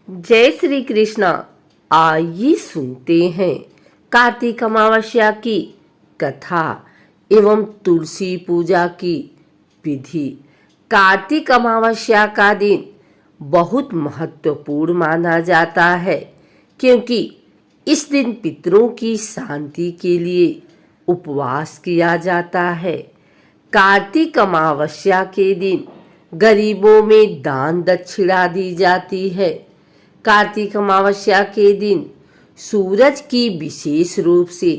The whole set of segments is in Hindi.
जय श्री कृष्णा। आइए सुनते हैं कार्तिक अमावस्या की कथा एवं तुलसी पूजा की विधि। कार्तिक अमावस्या का दिन बहुत महत्वपूर्ण माना जाता है, क्योंकि इस दिन पितरों की शांति के लिए उपवास किया जाता है। कार्तिक अमावस्या के दिन गरीबों में दान दक्षिणा दी जाती है। कार्तिक अमावस्या के दिन सूरज की विशेष रूप से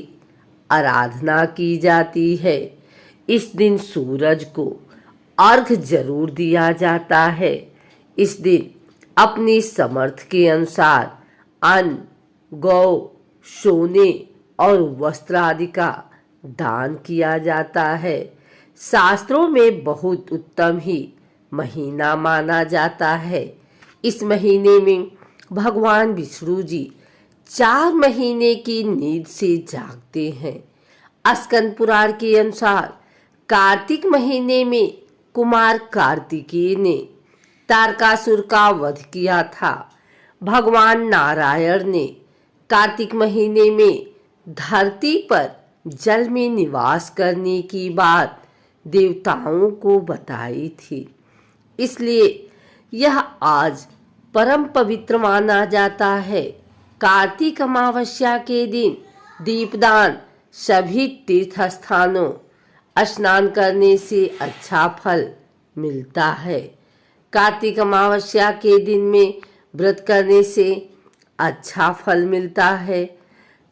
आराधना की जाती है। इस दिन सूरज को अर्घ जरूर दिया जाता है। इस दिन अपनी समर्थ के अनुसार अन्न, गौ, सोने और वस्त्र आदि का दान किया जाता है। शास्त्रों में बहुत उत्तम ही महीना माना जाता है। इस महीने में भगवान विष्णु जी 4 महीने की नींद से जागते हैं। स्कंद पुराण के अनुसार कार्तिक महीने में कुमार कार्तिकेय ने तारकासुर का वध किया था। भगवान नारायण ने कार्तिक महीने में धरती पर जल में निवास करने की बात देवताओं को बताई थी, इसलिए यह आज परम पवित्र माना जाता है। कार्तिक अमावस्या के दिन दीपदान सभी तीर्थ स्थानों स्नान करने से अच्छा फल मिलता है। कार्तिक अमावस्या के दिन में व्रत करने से अच्छा फल मिलता है।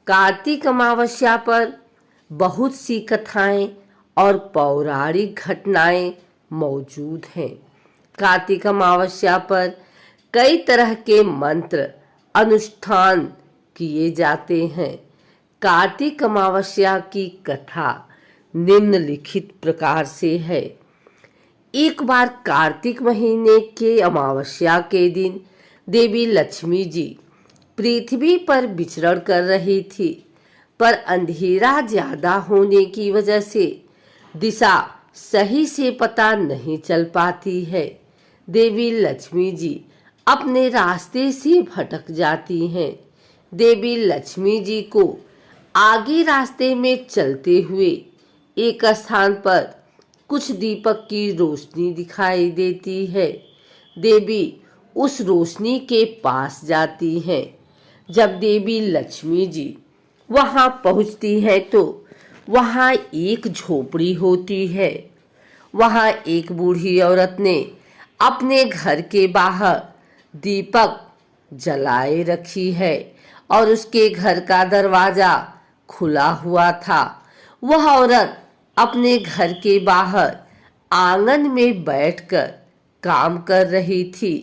कार्तिक अमावस्या पर बहुत सी कथाएं और पौराणिक घटनाएं मौजूद हैं। कार्तिक अमावस्या पर कई तरह के मंत्र अनुष्ठान किए जाते हैं। कार्तिक अमावस्या की कथा निम्नलिखित प्रकार से है। एक बार कार्तिक महीने के अमावस्या के दिन देवी लक्ष्मी जी पृथ्वी पर विचरण कर रही थी, पर अंधेरा ज्यादा होने की वजह से दिशा सही से पता नहीं चल पाती है। देवी लक्ष्मी जी अपने रास्ते से भटक जाती हैं। देवी लक्ष्मी जी को आगे रास्ते में चलते हुए एक स्थान पर कुछ दीपक की रोशनी दिखाई देती है। देवी उस रोशनी के पास जाती हैं। जब देवी लक्ष्मी जी वहां पहुंचती है तो वहां एक झोपड़ी होती है। वहां एक बूढ़ी औरत ने अपने घर के बाहर दीपक जलाए रखी है और उसके घर का दरवाजा खुला हुआ था। वह औरत अपने घर के बाहर आंगन में बैठकर काम कर रही थी।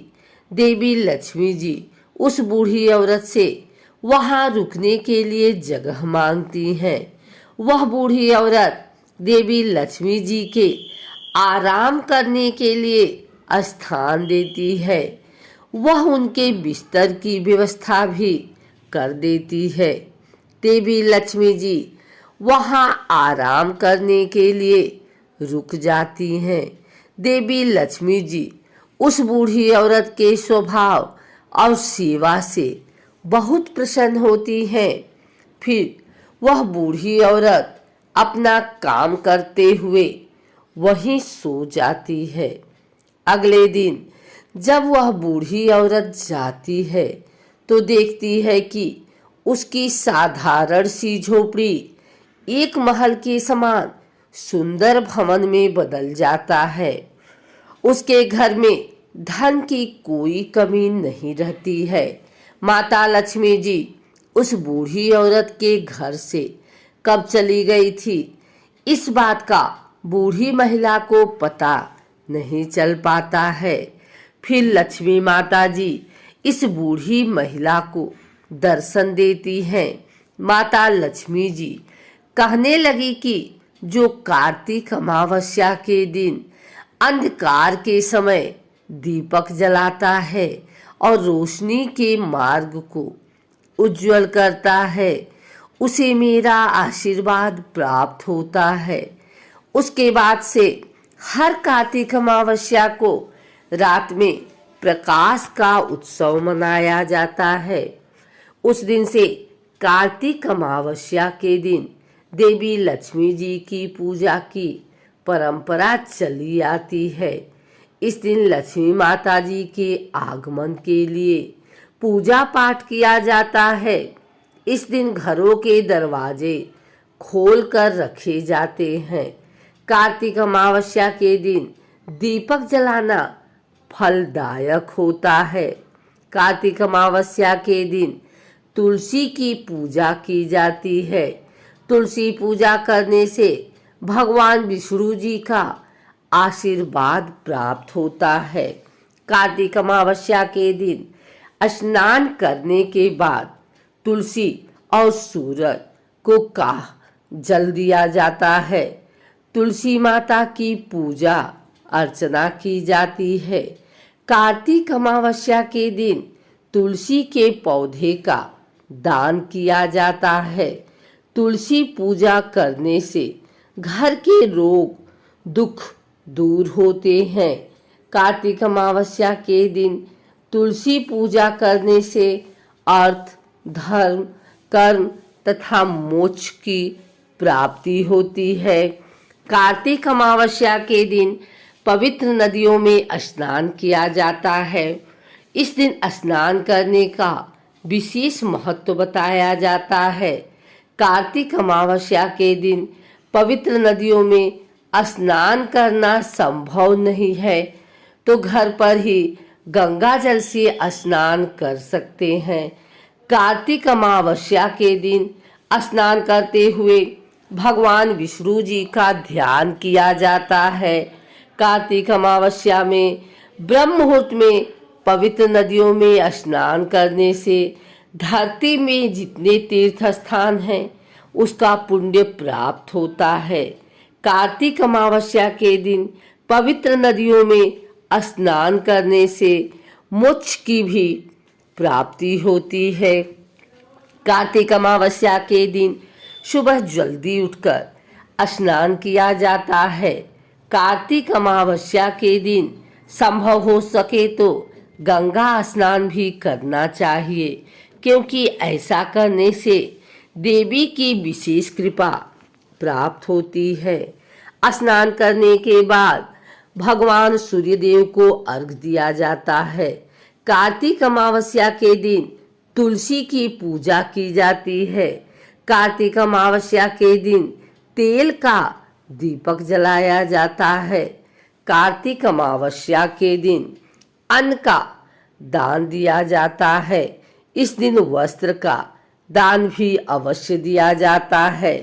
देवी लक्ष्मी जी उस बूढ़ी औरत से वहां रुकने के लिए जगह मांगती हैं। वह बूढ़ी औरत देवी लक्ष्मी जी के आराम करने के लिए स्थान देती है। वह उनके बिस्तर की व्यवस्था भी कर देती है। देवी लक्ष्मी जी वहां आराम करने के लिए रुक जाती हैं। देवी लक्ष्मी जी उस बूढ़ी औरत के स्वभाव और सेवा से बहुत प्रसन्न होती हैं। फिर वह बूढ़ी औरत अपना काम करते हुए वहीं सो जाती है। अगले दिन जब वह बूढ़ी औरत जाती है तो देखती है कि उसकी साधारण सी झोपड़ी एक महल के समान सुंदर भवन में बदल जाता है। उसके घर में धन की कोई कमी नहीं रहती है। माता लक्ष्मी जी उस बूढ़ी औरत के घर से कब चली गई थी, इस बात का बूढ़ी महिला को पता नहीं चल पाता है। फिर लक्ष्मी माता जी इस बूढ़ी महिला को दर्शन देती हैं। माता लक्ष्मी जी कहने लगी कि जो कार्तिक अमावस्या के दिन अंधकार के समय दीपक जलाता है और रोशनी के मार्ग को उज्जवल करता है, उसे मेरा आशीर्वाद प्राप्त होता है। उसके बाद से हर कार्तिक अमावस्या को रात में प्रकाश का उत्सव मनाया जाता है। उस दिन से कार्तिक अमावस्या के दिन देवी लक्ष्मी जी की पूजा की परंपरा चली आती है। इस दिन लक्ष्मी माता जी के आगमन के लिए पूजा पाठ किया जाता है। इस दिन घरों के दरवाजे खोल कर रखे जाते हैं। कार्तिक अमावस्या के दिन दीपक जलाना फलदायक होता है। कार्तिक अमावस्या के दिन तुलसी की पूजा की जाती है। तुलसी पूजा करने से भगवान विष्णु जी का आशीर्वाद प्राप्त होता है। कार्तिक अमावस्या के दिन स्नान करने के बाद तुलसी और सूरज को जल दिया जाता है। तुलसी माता की पूजा अर्चना की जाती है। कार्तिक अमावस्या के दिन तुलसी के पौधे का दान किया जाता है। तुलसी पूजा करने से घर के रोग दुख दूर होते हैं। कार्तिक अमावस्या के दिन तुलसी पूजा करने से अर्थ, धर्म, कर्म तथा मोक्ष की प्राप्ति होती है। कार्तिक अमावस्या के दिन पवित्र नदियों में स्नान किया जाता है। इस दिन स्नान करने का विशेष महत्व बताया जाता है। कार्तिक अमावस्या के दिन पवित्र नदियों में स्नान करना संभव नहीं है तो घर पर ही गंगा जल से स्नान कर सकते हैं। कार्तिक अमावस्या के दिन स्नान करते हुए भगवान विष्णु जी का ध्यान किया जाता है। कार्तिक अमावस्या में ब्रह्म मुहूर्त में पवित्र नदियों में स्नान करने से धरती में जितने तीर्थ स्थान हैं उसका पुण्य प्राप्त होता है। कार्तिक अमावस्या के दिन पवित्र नदियों में स्नान करने से मोक्ष की भी प्राप्ति होती है। कार्तिक अमावस्या के दिन सुबह जल्दी उठकर स्नान किया जाता है। कार्तिक अमावस्या के दिन संभव हो सके तो गंगा स्नान भी करना चाहिए, क्योंकि ऐसा करने से देवी की विशेष कृपा प्राप्त होती है। स्नान करने के बाद भगवान सूर्यदेव को अर्घ दिया जाता है। कार्तिक अमावस्या के दिन तुलसी की पूजा की जाती है। कार्तिक अमावस्या के दिन तेल का दीपक जलाया जाता है। कार्तिक अमावस्या के दिन अन्न का दान दिया जाता है। इस दिन वस्त्र का दान भी अवश्य दिया जाता है।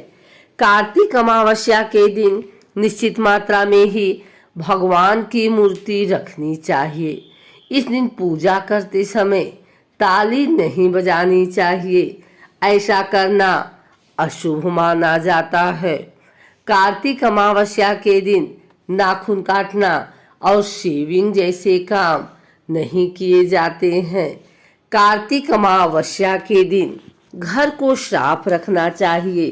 कार्तिक अमावस्या के दिन निश्चित मात्रा में ही भगवान की मूर्ति रखनी चाहिए। इस दिन पूजा करते समय ताली नहीं बजानी चाहिए। ऐसा करना अशुभ माना जाता है। कार्तिक अमावस्या के दिन नाखून काटना और शेविंग जैसे काम नहीं किए जाते हैं। कार्तिक अमावस्या के दिन घर को साफ रखना चाहिए।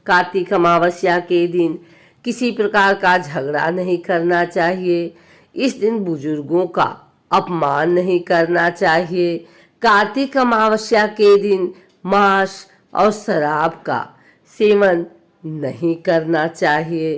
कार्तिक अमावस्या के दिन किसी प्रकार का झगड़ा नहीं करना चाहिए। इस दिन बुजुर्गों का अपमान नहीं करना चाहिए। कार्तिक अमावस्या के दिन मांस और शराब का सेवन नहीं करना चाहिए।